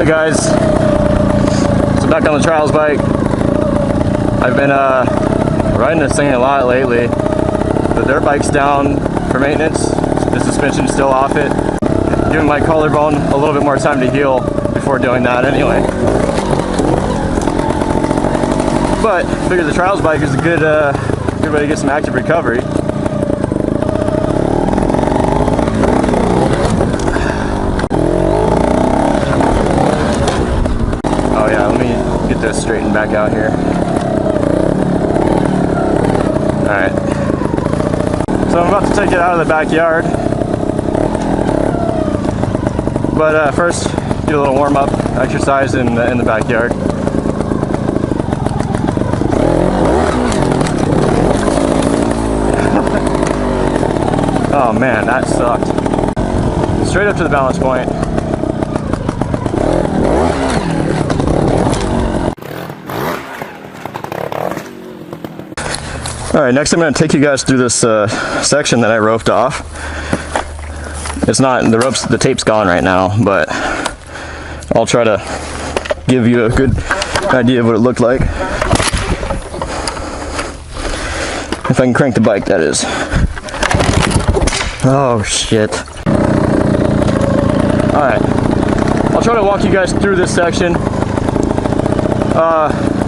Hey guys, so back on the trials bike. I've been riding this thing a lot lately. The dirt bike's down for maintenance. The suspension's still off it. Giving my collarbone a little bit more time to heal before doing that anyway. But I figured the trials bike is a good way to get some active recovery. Oh yeah, let me get this straightened back out here. Alright. So I'm about to take it out of the backyard. But first, do a little warm-up exercise in the backyard. Oh man, that sucked. Straight up to the balance point. Alright, next I'm going to take you guys through this section that I roped off. It's not, the tape's gone right now, but I'll try to give you a good idea of what it looked like. If I can crank the bike, that is. Oh shit. Alright, I'll try to walk you guys through this section.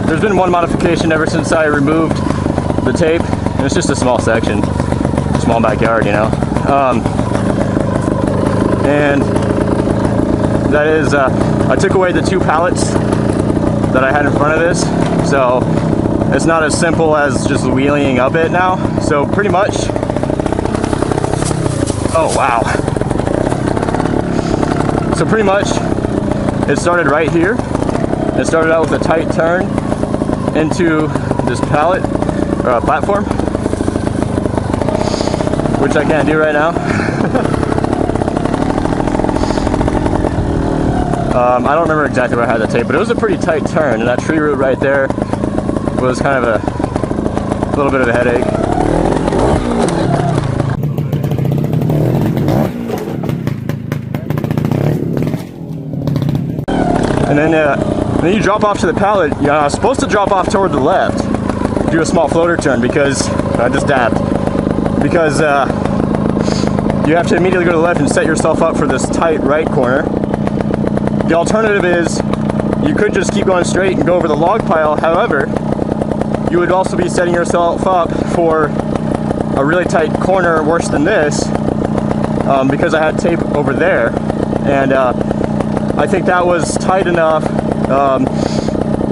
There's been one modification ever since I removed the tape, and it's just a small section, small backyard, you know. And that is, I took away the 2 pallets that I had in front of this, so it's not as simple as just wheeling up it now. So pretty much, oh wow. So pretty much, it started right here. It started out with a tight turn into this pallet, or platform, which I can't do right now. I don't remember exactly where I had the tape, but it was a pretty tight turn, and that tree root right there was kind of a little bit of a headache. And then you drop off to the pallet. You know, I was supposed to drop off toward the left, do a small floater turn, because I just dabbed. Because you have to immediately go to the left and set yourself up for this tight right corner. The alternative is you could just keep going straight and go over the log pile. However, you would also be setting yourself up for a really tight corner worse than this, because I had tape over there, and I think that was tight enough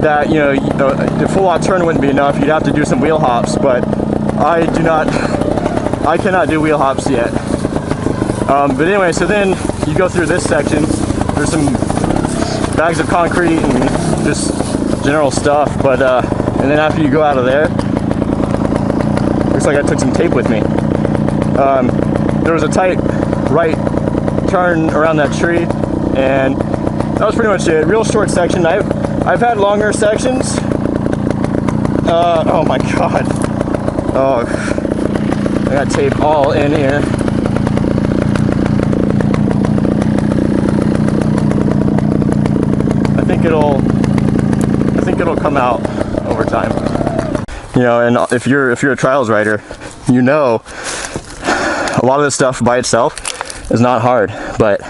that, you know, the full-on turn wouldn't be enough. You'd have to do some wheel hops, but I cannot do wheel hops yet. But anyway, so then you go through this section. There's some bags of concrete and just general stuff, but and then after you go out of there, looks like I took some tape with me. There was a tight right turn around that tree, and that was pretty much it. Real short section. I've had longer sections. Oh my god. Oh, I got tape all in here. I think it'll come out over time. You know, and if you're a trials rider, you know a lot of this stuff by itself is not hard, but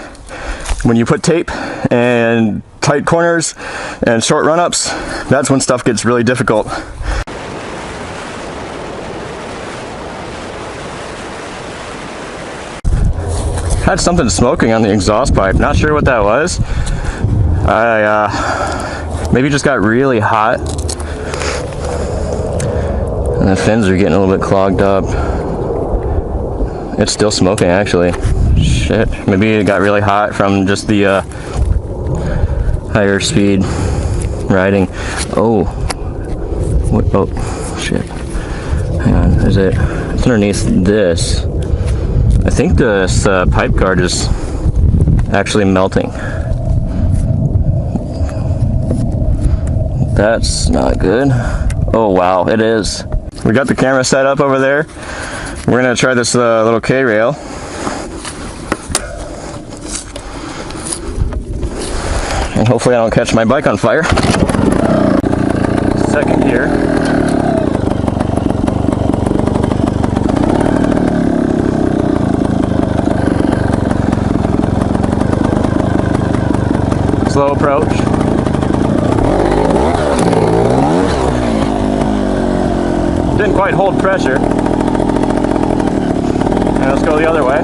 when you put tape and tight corners and short run-ups, that's when stuff gets really difficult. Had something smoking on the exhaust pipe, not sure what that was. Maybe just got really hot, and the fins are getting a little bit clogged up. It's still smoking actually. Shit, maybe it got really hot from just the higher speed riding. Oh, what? Oh, shit. Hang on, is it? It's underneath this. I think this pipe guard is actually melting. That's not good. Oh wow, it is. We got the camera set up over there. We're gonna try this little K-rail. And hopefully I don't catch my bike on fire. Second gear. Slow approach. Didn't quite hold pressure. And let's go the other way.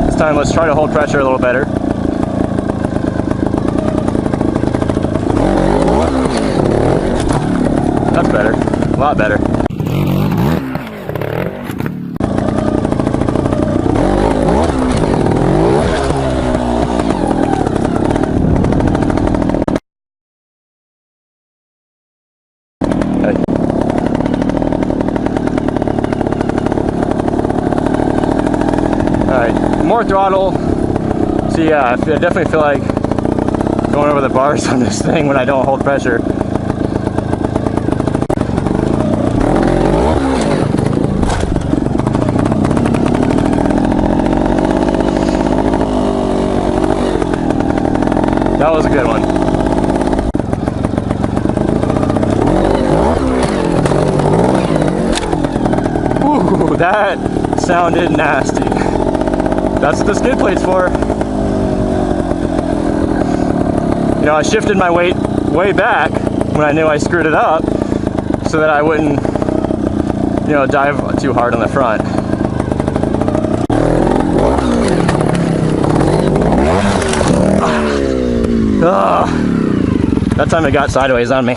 This time let's try to hold pressure a little better. That's better. A lot better. Alright, more throttle. So yeah, I definitely feel like going over the bars on this thing when I don't hold pressure. That was a good one. Ooh, that sounded nasty. That's what the skid plate's for. You know, I shifted my weight way back when I knew I screwed it up so that I wouldn't, you know, dive too hard on the front. That time it got sideways on me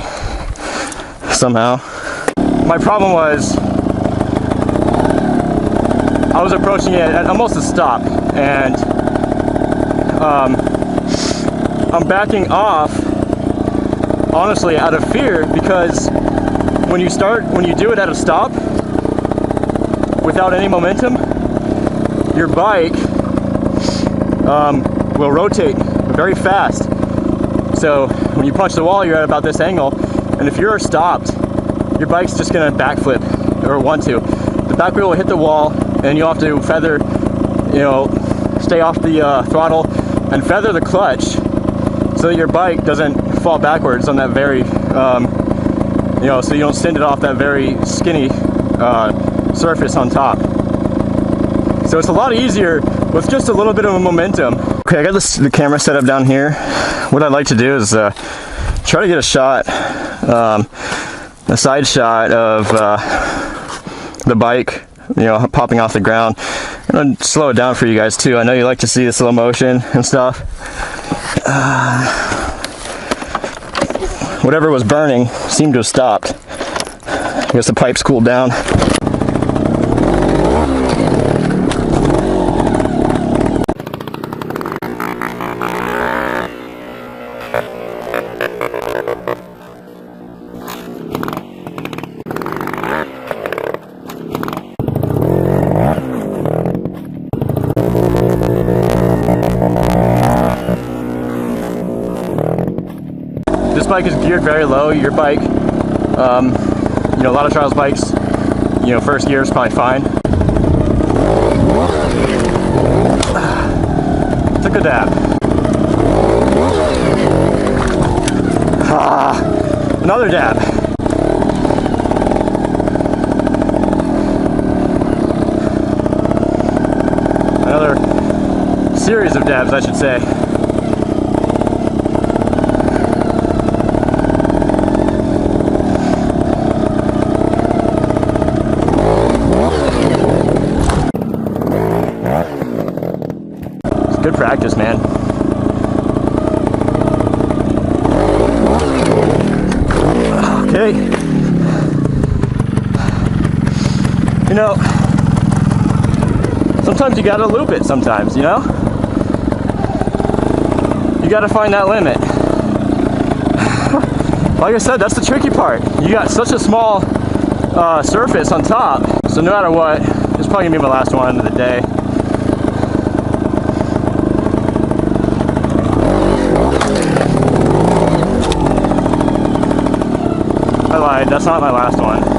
somehow. My problem was I was approaching it at almost a stop, and I'm backing off honestly out of fear, because when you do it at a stop without any momentum, your bike will rotate very fast. So when you punch the wall, you're at about this angle, and if you're stopped, your bike's just gonna backflip, or want to. The back wheel will hit the wall, and you'll have to feather, you know, stay off the throttle and feather the clutch so that your bike doesn't fall backwards on that very, you know, so you don't send it off that very skinny surface on top. So it's a lot easier with just a little bit of a momentum. Okay, I got the camera set up down here. What I'd like to do is try to get a shot, a side shot of the bike, you know, popping off the ground. I'm gonna slow it down for you guys too. I know you like to see the slow motion and stuff. Whatever was burning seemed to have stopped. I guess the pipe's cooled down. This bike is geared very low. Your bike, you know, a lot of trials bikes, you know, first gear is probably fine. Took a dab. Another dab. Another series of dabs, I should say. Good practice, man. Okay. You know, sometimes you gotta loop it sometimes, you know? You gotta find that limit. Like I said, that's the tricky part. You got such a small surface on top, so no matter what, it's probably gonna be my last one of the day. I lied, that's not my last one.